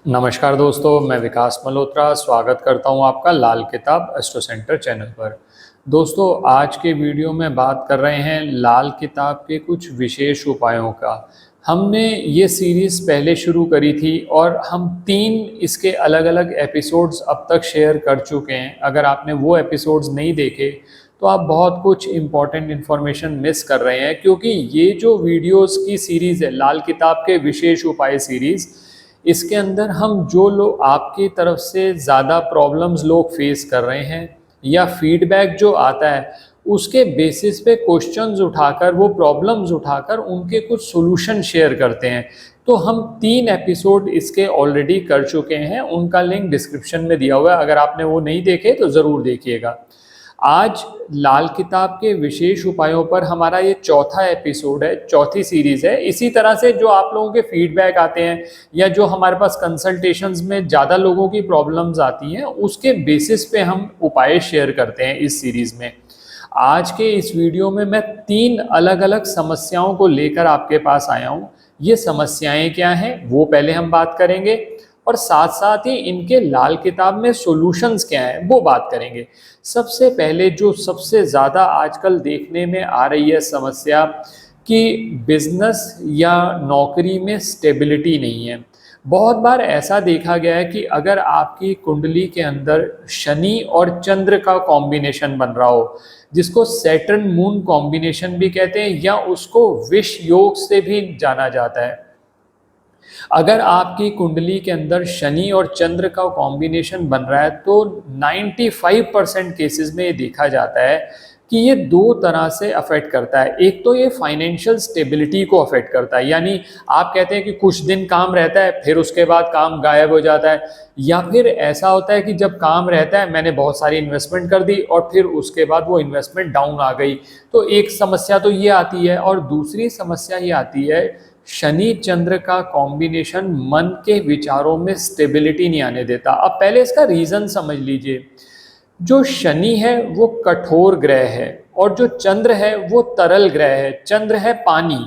नमस्कार दोस्तों, मैं विकास मल्होत्रा स्वागत करता हूं आपका लाल किताब एस्ट्रो सेंटर चैनल पर। दोस्तों, आज के वीडियो में बात कर रहे हैं लाल किताब के कुछ विशेष उपायों का। हमने ये सीरीज़ पहले शुरू करी थी और हम 3 इसके अलग अलग एपिसोड्स अब तक शेयर कर चुके हैं। अगर आपने वो एपिसोड्स नहीं देखे तो आप बहुत कुछ इम्पॉर्टेंट इन्फॉर्मेशन मिस कर रहे हैं, क्योंकि ये जो वीडियोज़ की सीरीज़ है लाल किताब के विशेष उपाय सीरीज़, इसके अंदर हम जो लोग आपकी तरफ से ज़्यादा प्रॉब्लम्स लोग फेस कर रहे हैं या फीडबैक जो आता है उसके बेसिस पे क्वेश्चंस उठाकर, वो प्रॉब्लम्स उठाकर उनके कुछ सॉल्यूशन शेयर करते हैं। तो हम 3 एपिसोड इसके ऑलरेडी कर चुके हैं, उनका लिंक डिस्क्रिप्शन में दिया हुआ है। अगर आपने वो नहीं देखे तो ज़रूर देखिएगा। आज लाल किताब के विशेष उपायों पर हमारा ये चौथा एपिसोड है, चौथी सीरीज़ है। इसी तरह से जो आप लोगों के फीडबैक आते हैं या जो हमारे पास कंसल्टेशंस में ज़्यादा लोगों की प्रॉब्लम्स आती हैं, उसके बेसिस पे हम उपाय शेयर करते हैं इस सीरीज़ में। आज के इस वीडियो में मैं 3 अलग अलग समस्याओं को लेकर आपके पास आया हूँ। ये समस्याएं क्या हैं वो पहले हम बात करेंगे, और साथ साथ ही इनके लाल किताब में सॉल्यूशंस क्या हैं वो बात करेंगे। सबसे पहले जो सबसे ज़्यादा आजकल देखने में आ रही है समस्या, कि बिजनेस या नौकरी में स्टेबिलिटी नहीं है। बहुत बार ऐसा देखा गया है कि अगर आपकी कुंडली के अंदर शनि और चंद्र का कॉम्बिनेशन बन रहा हो, जिसको सैटर्न मून कॉम्बिनेशन भी कहते हैं या उसको विष योग से भी जाना जाता है, अगर आपकी कुंडली के अंदर शनि और चंद्र का कॉम्बिनेशन बन रहा है तो 95% केसेस में ये देखा जाता है कि ये 2 तरह से अफेक्ट करता है। एक तो ये फाइनेंशियल स्टेबिलिटी को अफेक्ट करता है, यानी आप कहते हैं कि कुछ दिन काम रहता है फिर उसके बाद काम गायब हो जाता है, या फिर ऐसा होता है कि जब काम रहता है मैंने बहुत सारी इन्वेस्टमेंट कर दी और फिर उसके बाद वो इन्वेस्टमेंट डाउन आ गई। तो एक समस्या तो ये आती है, और दूसरी समस्या ये आती है शनि चंद्र का कॉम्बिनेशन मन के विचारों में स्टेबिलिटी नहीं आने देता। अब पहले इसका रीजन समझ लीजिए। जो शनि है वो कठोर ग्रह है और जो चंद्र है वो तरल ग्रह है। चंद्र है पानी,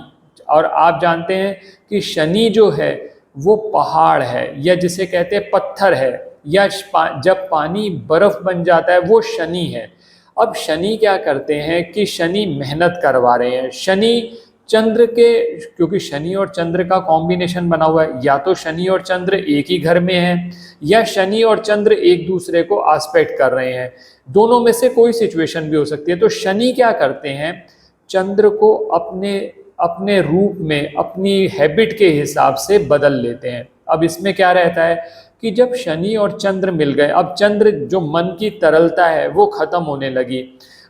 और आप जानते हैं कि शनि जो है वो पहाड़ है, या जिसे कहते हैं पत्थर है, या जब पानी बर्फ बन जाता है वो शनि है। अब शनि क्या करते हैं कि शनि मेहनत करवा रहे हैं। शनि चंद्र के, क्योंकि शनि और चंद्र का कॉम्बिनेशन बना हुआ है, या तो शनि और चंद्र एक ही घर में है या शनि और चंद्र एक दूसरे को आस्पेक्ट कर रहे हैं। दोनों में से कोई सिचुएशन भी हो सकती है। तो शनि क्या करते हैं, चंद्र को अपने अपने रूप में, अपनी हैबिट के हिसाब से बदल लेते हैं। अब इसमें क्या रहता है कि जब शनि और चंद्र मिल गए, अब चंद्र जो मन की तरलता है वो खत्म होने लगी।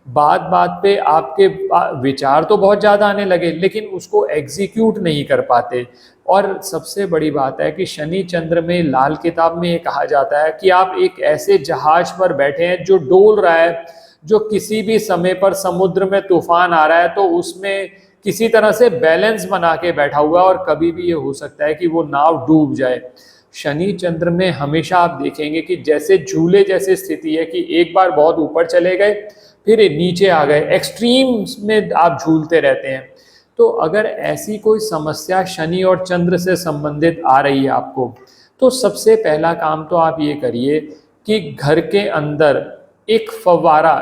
बात बात पे आपके विचार तो बहुत ज़्यादा आने लगे लेकिन उसको एग्जीक्यूट नहीं कर पाते। और सबसे बड़ी बात है कि शनि चंद्र में लाल किताब में ये कहा जाता है कि आप एक ऐसे जहाज पर बैठे हैं जो डोल रहा है, जो किसी भी समय पर समुद्र में तूफान आ रहा है तो उसमें किसी तरह से बैलेंस बना के बैठा हुआ है, और कभी भी ये हो सकता है कि वो नाव डूब जाए। शनि चंद्र में हमेशा आप देखेंगे कि जैसे झूले जैसी स्थिति है कि एक बार बहुत ऊपर चले गए फिर नीचे आ गए, एक्सट्रीम्स में आप झूलते रहते हैं। तो अगर ऐसी कोई समस्या शनि और चंद्र से संबंधित आ रही है आपको, तो सबसे पहला काम तो आप ये करिए कि घर के अंदर एक फव्वारा,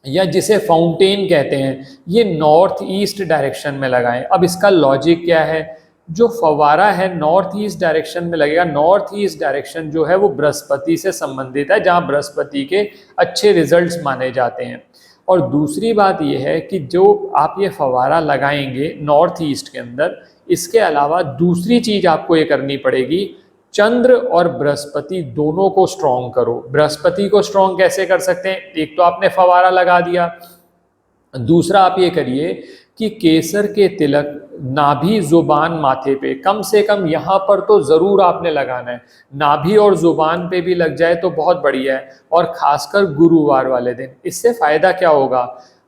या जिसे फाउंटेन कहते हैं, ये नॉर्थ ईस्ट डायरेक्शन में लगाएं। अब इसका लॉजिक क्या है, जो फव्वारा है नॉर्थ ईस्ट डायरेक्शन में लगेगा। नॉर्थ ईस्ट डायरेक्शन जो है वो बृहस्पति से संबंधित है, जहाँ बृहस्पति के अच्छे रिजल्ट्स माने जाते हैं। और दूसरी बात ये है कि जो आप ये फव्वारा लगाएंगे नॉर्थ ईस्ट के अंदर, इसके अलावा दूसरी चीज़ आपको ये करनी पड़ेगी, चंद्र और बृहस्पति दोनों को स्ट्रॉन्ग करो। बृहस्पति को स्ट्रॉन्ग कैसे कर सकते हैं, एक तो आपने फव्वारा लगा दिया, दूसरा आप ये करिए कि केसर के तिलक नाभि जुबान माथे पे, कम से कम यहाँ पर तो ज़रूर आपने लगाना है। नाभि और जुबान पे भी लग जाए तो बहुत बढ़िया है, और ख़ासकर गुरुवार वाले दिन। इससे फ़ायदा क्या होगा,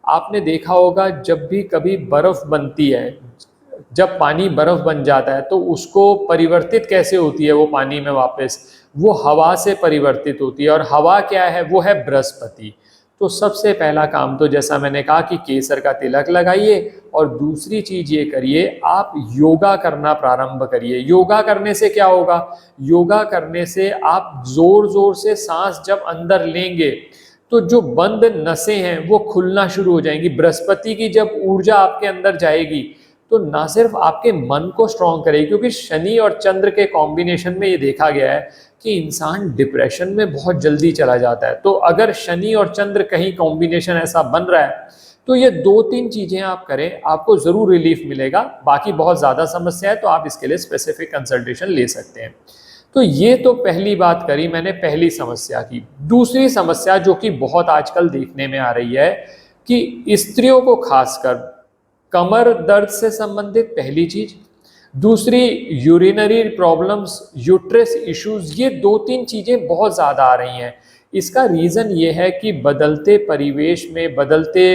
आपने देखा होगा जब भी कभी बर्फ़ बनती है, जब पानी बर्फ़ बन जाता है तो उसको परिवर्तित कैसे होती है वो पानी में वापस, वो हवा से परिवर्तित होती है, और हवा क्या है, वो है बृहस्पति। तो सबसे पहला काम तो जैसा मैंने कहा कि केसर का तिलक लगाइए, और दूसरी चीज ये करिए, आप योगा करना प्रारंभ करिए। योगा करने से क्या होगा? योगा करने से आप जोर जोर से सांस जब अंदर लेंगे तो जो बंद नसें हैं वो खुलना शुरू हो जाएंगी। बृहस्पति की जब ऊर्जा आपके अंदर जाएगी तो ना सिर्फ आपके मन को स्ट्रांग करेगी, क्योंकि शनि और चंद्र के कॉम्बिनेशन में ये देखा गया है कि इंसान डिप्रेशन में बहुत जल्दी चला जाता है। तो अगर शनि और चंद्र कहीं कॉम्बिनेशन ऐसा बन रहा है तो ये 2-3 चीजें आप करें, आपको जरूर रिलीफ मिलेगा। बाकी बहुत ज्यादा समस्या है तो आप इसके लिए स्पेसिफिक कंसल्टेशन ले सकते हैं। तो ये तो पहली बात करी मैंने, पहली समस्या की। दूसरी समस्या जो कि बहुत आजकल देखने में आ रही है कि स्त्रियों को खासकर कमर दर्द से संबंधित पहली चीज, दूसरी यूरिनरी प्रॉब्लम्स, यूट्रस इश्यूज, ये 2-3 चीजें बहुत ज्यादा आ रही हैं। इसका रीजन ये है कि बदलते परिवेश में, बदलते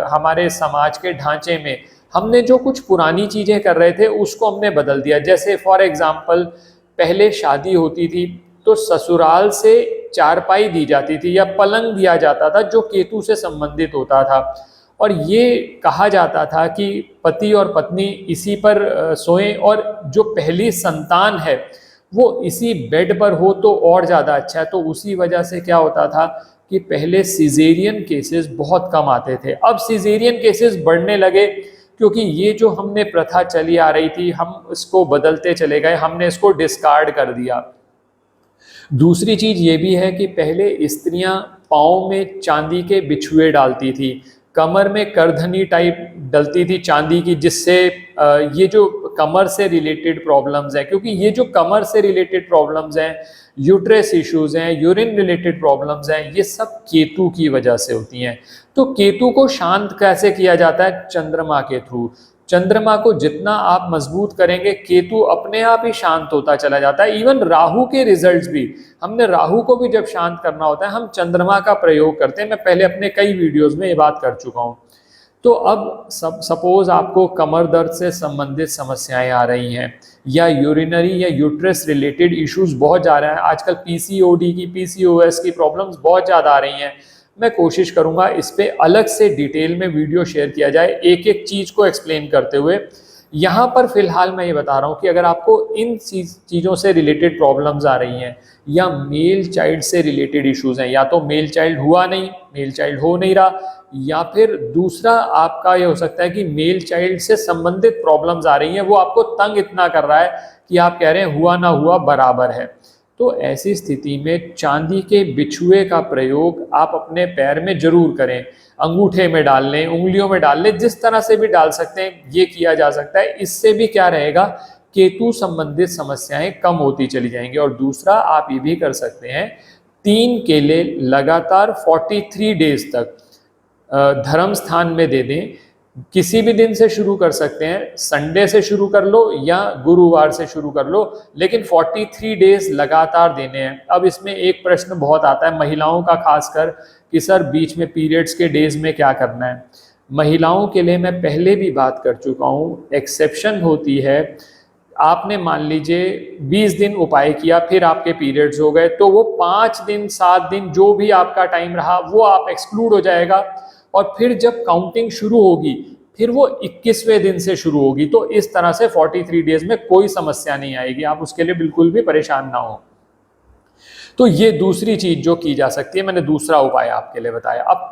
हमारे समाज के ढांचे में हमने जो कुछ पुरानी चीजें कर रहे थे उसको हमने बदल दिया। जैसे फॉर एग्जाम्पल, पहले शादी होती थी तो ससुराल से चारपाई दी जाती थी या पलंग दिया जाता था जो केतु से संबंधित होता था, और ये कहा जाता था कि पति और पत्नी इसी पर सोएं, और जो पहली संतान है वो इसी बेड पर हो तो और ज़्यादा अच्छा है। तो उसी वजह से क्या होता था कि पहले सिजेरियन केसेस बहुत कम आते थे। अब सिजेरियन केसेस बढ़ने लगे क्योंकि ये जो हमने प्रथा चली आ रही थी हम इसको बदलते चले गए, हमने इसको डिस्कार्ड कर दिया। दूसरी चीज ये भी है कि पहले स्त्रियां पाँव में चांदी के बिछुए डालती थी, कमर में करधनी टाइप डलती थी चांदी की, जिससे ये जो कमर से रिलेटेड प्रॉब्लम्स हैं, क्योंकि ये जो कमर से रिलेटेड प्रॉब्लम्स हैं, यूट्रस इश्यूज हैं, यूरिन रिलेटेड प्रॉब्लम्स हैं, ये सब केतु की वजह से होती हैं। तो केतु को शांत कैसे किया जाता है? चंद्रमा के थ्रू। चंद्रमा को जितना आप मजबूत करेंगे केतु अपने आप ही शांत होता चला जाता है। इवन राहु के रिजल्ट्स भी, हमने राहु को भी जब शांत करना होता है हम चंद्रमा का प्रयोग करते हैं। मैं पहले अपने कई वीडियोस में ये बात कर चुका हूँ। तो अब सपोज आपको कमर दर्द से संबंधित समस्याएं आ रही हैं, या यूरिनरी या यूट्रस रिलेटेड इश्यूज बहुत जा रहे हैं, आजकल पीसीओडी की, पीसीओएस की प्रॉब्लम्स बहुत ज़्यादा आ रही हैं। मैं कोशिश करूंगा इस पे अलग से डिटेल में वीडियो शेयर किया जाए, एक एक चीज को एक्सप्लेन करते हुए। यहाँ पर फिलहाल मैं ये बता रहा हूँ कि अगर आपको इन चीज़ों से रिलेटेड प्रॉब्लम्स आ रही हैं, या मेल चाइल्ड से रिलेटेड इश्यूज हैं, या तो मेल चाइल्ड हुआ नहीं, मेल चाइल्ड हो नहीं रहा, या फिर दूसरा आपका ये हो सकता है कि मेल चाइल्ड से संबंधित प्रॉब्लम्स आ रही हैं, वो आपको तंग इतना कर रहा है कि आप कह रहे हैं हुआ ना हुआ बराबर है। तो ऐसी स्थिति में चांदी के बिछुए का प्रयोग आप अपने पैर में जरूर करें, अंगूठे में डाल लें, उंगलियों में डाल लें, जिस तरह से भी डाल सकते हैं ये किया जा सकता है। इससे भी क्या रहेगा, केतु संबंधित समस्याएं कम होती चली जाएंगी। और दूसरा आप ये भी कर सकते हैं, 3 केले लगातार 43 डेज तक धर्म स्थान में दे दें। किसी भी दिन से शुरू कर सकते हैं, संडे से शुरू कर लो या गुरुवार से शुरू कर लो, लेकिन 43 डेज लगातार देने हैं। अब इसमें एक प्रश्न बहुत आता है महिलाओं का खासकर कि सर बीच में पीरियड्स के डेज में क्या करना है। महिलाओं के लिए मैं पहले भी बात कर चुका हूँ, एक्सेप्शन होती है। आपने मान लीजिए 20 दिन उपाय किया, फिर आपके पीरियड्स हो गए, तो वो 5 दिन 7 दिन जो भी आपका टाइम रहा वो आप एक्सक्लूड हो जाएगा, और फिर जब काउंटिंग शुरू होगी फिर वो 21वें दिन से शुरू होगी। तो इस तरह से 43 डेज में कोई समस्या नहीं आएगी, आप उसके लिए बिल्कुल भी परेशान ना हो। तो ये दूसरी चीज जो की जा सकती है, मैंने दूसरा उपाय आपके लिए बताया। अब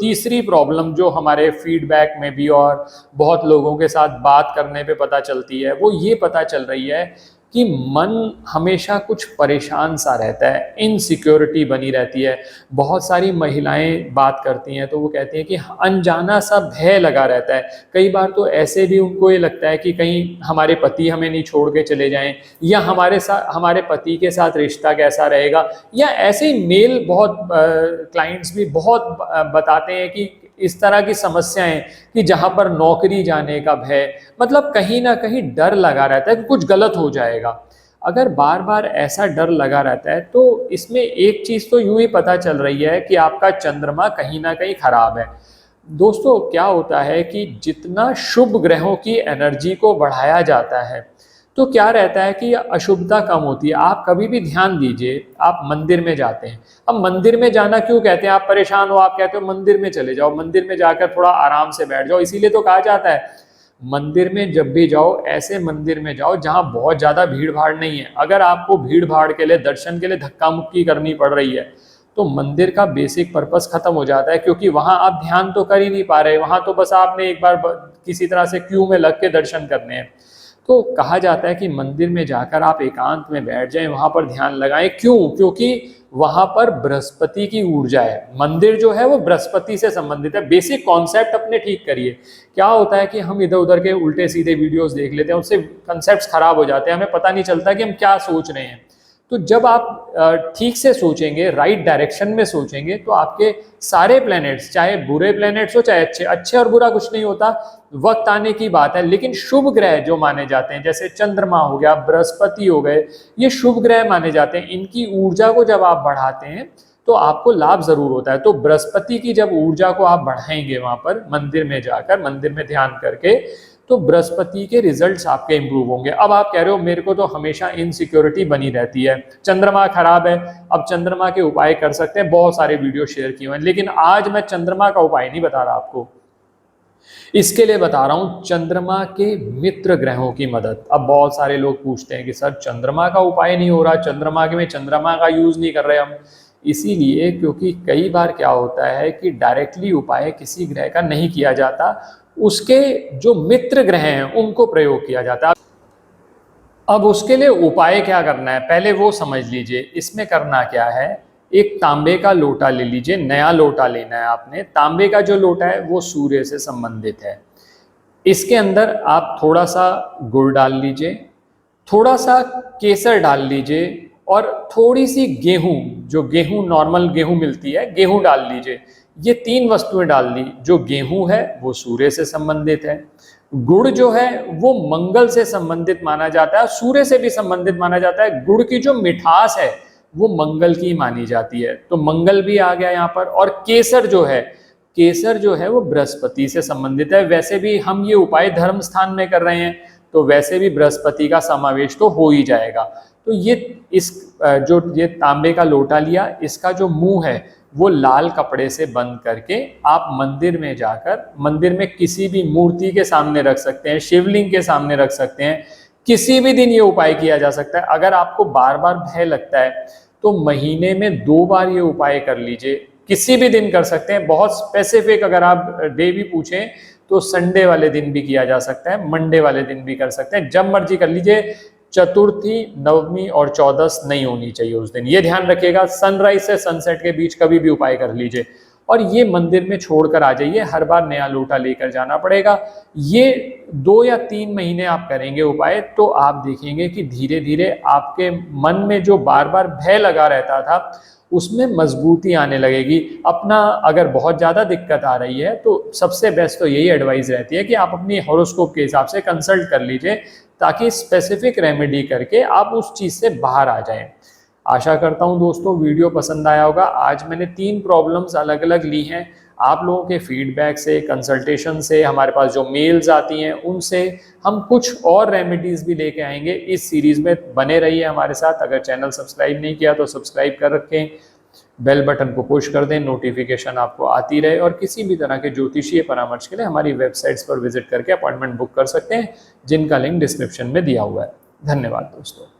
तीसरी प्रॉब्लम जो हमारे फीडबैक में भी और बहुत लोगों के साथ बात करने पे पता चलती है, वो ये पता चल रही है कि मन हमेशा कुछ परेशान सा रहता है, इनसिक्योरिटी बनी रहती है। बहुत सारी महिलाएं बात करती हैं तो वो कहती हैं कि अनजाना सा भय लगा रहता है। कई बार तो ऐसे भी उनको ये लगता है कि कहीं हमारे पति हमें नहीं छोड़ के चले जाएं, या हमारे पति के साथ रिश्ता कैसा रहेगा, या ऐसे ही मेल बहुत क्लाइंट्स भी बहुत बताते हैं कि इस तरह की समस्याएं कि जहां पर नौकरी जाने का भय, मतलब कहीं ना कहीं डर लगा रहता है कि कुछ गलत हो जाएगा। अगर बार बार ऐसा डर लगा रहता है तो इसमें एक चीज तो यूं ही पता चल रही है कि आपका चंद्रमा कहीं ना कहीं खराब है। दोस्तों क्या होता है कि जितना शुभ ग्रहों की एनर्जी को बढ़ाया जाता है तो क्या रहता है कि अशुभता कम होती है। आप कभी भी ध्यान दीजिए, आप मंदिर में जाते हैं, अब मंदिर में जाना क्यों कहते हैं, आप परेशान हो, आप कहते हो मंदिर में चले जाओ, मंदिर में जाकर थोड़ा आराम से बैठ जाओ, इसीलिए तो कहा जाता है मंदिर में जब भी जाओ ऐसे मंदिर में जाओ जहां बहुत ज्यादा भीड़ भाड़ नहीं है। अगर आपको भीड़ भाड़ के लिए, दर्शन के लिए धक्का मुक्की करनी पड़ रही है तो मंदिर का बेसिक पर्पस खत्म हो जाता है, क्योंकि वहां आप ध्यान तो कर ही नहीं पा रहे, वहां तो बस आपने एक बार किसी तरह से क्यू में लग के दर्शन करने हैं। तो कहा जाता है कि मंदिर में जाकर आप एकांत में बैठ जाएं, वहां पर ध्यान लगाएं। क्यों? क्योंकि वहां पर बृहस्पति की ऊर्जा है। मंदिर जो है वो बृहस्पति से संबंधित है। बेसिक कॉन्सेप्ट अपने ठीक करिए। क्या होता है कि हम इधर उधर के उल्टे सीधे वीडियोस देख लेते हैं, उससे कॉन्सेप्ट्स खराब हो जाते हैं, हमें पता नहीं चलता कि हम क्या सोच रहे हैं। तो जब आप ठीक से सोचेंगे, राइट डायरेक्शन में सोचेंगे, तो आपके सारे प्लैनेट्स, चाहे बुरे प्लैनेट्स हो चाहे अच्छे, अच्छे और बुरा कुछ नहीं होता, वक्त आने की बात है। लेकिन शुभ ग्रह जो माने जाते हैं, जैसे चंद्रमा हो गया, बृहस्पति हो गए, ये शुभ ग्रह माने जाते हैं। इनकी ऊर्जा को जब आप बढ़ाते हैं तो आपको लाभ जरूर होता है। तो बृहस्पति की जब ऊर्जा को आप बढ़ाएंगे वहां पर मंदिर में जाकर, मंदिर में ध्यान करके, तो बृहस्पति के रिजल्ट्स आपके इंप्रूव होंगे। अब आप कह रहे हो मेरे को तो हमेशा इनसिक्योरिटी बनी रहती है, चंद्रमा खराब है। अब चंद्रमा के उपाय कर सकते हैं, बहुत सारे वीडियो शेयर किए हैं, लेकिन आज मैं चंद्रमा का उपाय नहीं बता रहा आपको। इसके लिए बता रहा हूं चंद्रमा के मित्र ग्रहों की मदद। अब बहुत सारे लोग पूछते हैं कि सर चंद्रमा का उपाय नहीं हो रहा, चंद्रमा के में चंद्रमा का यूज नहीं कर रहे हम। इसीलिए क्योंकि कई बार क्या होता है कि डायरेक्टली उपाय किसी ग्रह का नहीं किया जाता, उसके जो मित्र ग्रह हैं उनको प्रयोग किया जाता है। अब उसके लिए उपाय क्या करना है पहले वो समझ लीजिए। इसमें करना क्या है, एक तांबे का लोटा ले लीजिए, नया लोटा लेना है आपने। तांबे का जो लोटा है वो सूर्य से संबंधित है। इसके अंदर आप थोड़ा सा गुड़ डाल लीजिए, थोड़ा सा केसर डाल लीजिए, और थोड़ी सी गेहूं, जो गेहूं नॉर्मल गेहूं मिलती है, गेहूं डाल लीजिए। ये 3 वस्तुएं डाल दी। जो गेहूं है वो सूर्य से संबंधित है, गुड़ जो है वो मंगल से संबंधित माना जाता है, सूर्य से भी संबंधित माना जाता है। गुड़ की जो मिठास है वो मंगल की मानी जाती है, तो मंगल भी आ गया यहाँ पर। और केसर जो है वो बृहस्पति से संबंधित है। वैसे भी हम ये उपाय धर्म स्थान में कर रहे हैं, तो वैसे भी बृहस्पति का समावेश तो हो ही जाएगा। तो ये तांबे का लोटा लिया, इसका जो मुंह है वो लाल कपड़े से बंद करके आप मंदिर में जाकर, मंदिर में किसी भी मूर्ति के सामने रख सकते हैं, शिवलिंग के सामने रख सकते हैं। किसी भी दिन ये उपाय किया जा सकता है। अगर आपको बार बार भय लगता है तो महीने में 2 बार ये उपाय कर लीजिए, किसी भी दिन कर सकते हैं। बहुत स्पेसिफिक अगर आप डे भी पूछें तो संडे वाले दिन भी किया जा सकता है, मंडे वाले दिन भी कर सकते हैं, जब मर्जी कर लीजिए। चतुर्थी, नवमी और चौदस नहीं होनी चाहिए उस दिन, ये ध्यान रखिएगा। सनराइज से सनसेट के बीच कभी भी उपाय कर लीजिए, और ये मंदिर में छोड़कर आ जाइए। हर बार नया लोटा लेकर जाना पड़ेगा। ये 2 या 3 महीने आप करेंगे उपाय, तो आप देखेंगे कि धीरे धीरे आपके मन में जो बार बार भय लगा रहता था उसमें मजबूती आने लगेगी। अपना अगर बहुत ज़्यादा दिक्कत आ रही है तो सबसे बेस्ट तो यही एडवाइस रहती है कि आप अपनी हॉरोस्कोप के हिसाब से कंसल्ट कर लीजिए, ताकि स्पेसिफिक रेमेडी करके आप उस चीज़ से बाहर आ जाएं। आशा करता हूं दोस्तों वीडियो पसंद आया होगा। आज मैंने 3 प्रॉब्लम्स अलग अलग ली हैं। आप लोगों के फीडबैक से, कंसल्टेशन से, हमारे पास जो मेल्स आती हैं उनसे हम कुछ और रेमेडीज़ भी लेके आएंगे। इस सीरीज़ में बने रहिए हमारे साथ। अगर चैनल सब्सक्राइब नहीं किया तो सब्सक्राइब कर रखें, बेल बटन को पुश कर दें, नोटिफिकेशन आपको आती रहे। और किसी भी तरह के ज्योतिषीय परामर्श के लिए हमारी वेबसाइट्स पर विजिट करके अपॉइंटमेंट बुक कर सकते हैं, जिनका लिंक डिस्क्रिप्शन में दिया हुआ है। धन्यवाद दोस्तों।